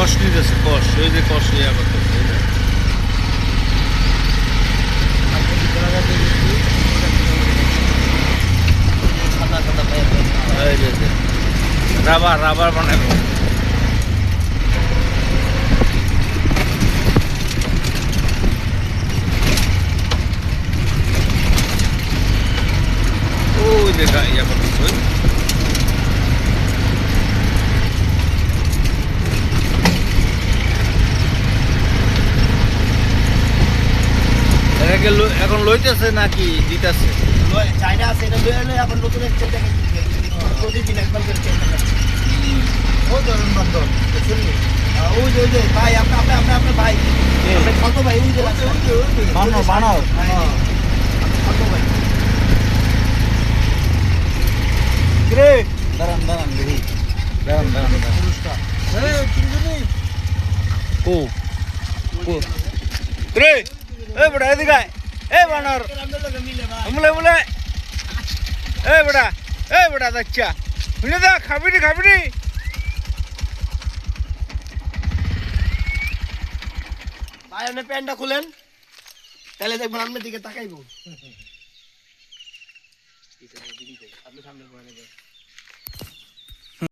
কষ নিতেছে, কষ ওই যে কষ ইয়া করতেছে রাবার রাবার বানাবো। ওই যে ইয়া করতেছে এখন লইতেছে নাকি দিতেছে? চাইনা আছে এটা লয়ে লয়ে এখন নতুন একটা জায়গায় প্রতিদিন একবার করে চেঞ্জ করে। ও ধরুন বন্ধ শুনলি ওই যে ভাই আপনার ভাই কত ভাই ওই যে বানর বানর কত ভাই রে দাঁড়ান দাঁড়ান দেখি দাঁড়ান দাঁড়ান পুরস্কার এই তিনজনই ও ও রে এই বড়া এদিকে আয় এই বানর মুলে মুলে এই বড়া বাচ্চা শুনে দা খাবিনি খাবিনি ভাই আপনি প্যান্টটা খুলেন তাহলে দেখবেন আপনার দিকে তাকাইবো আপনি সামনে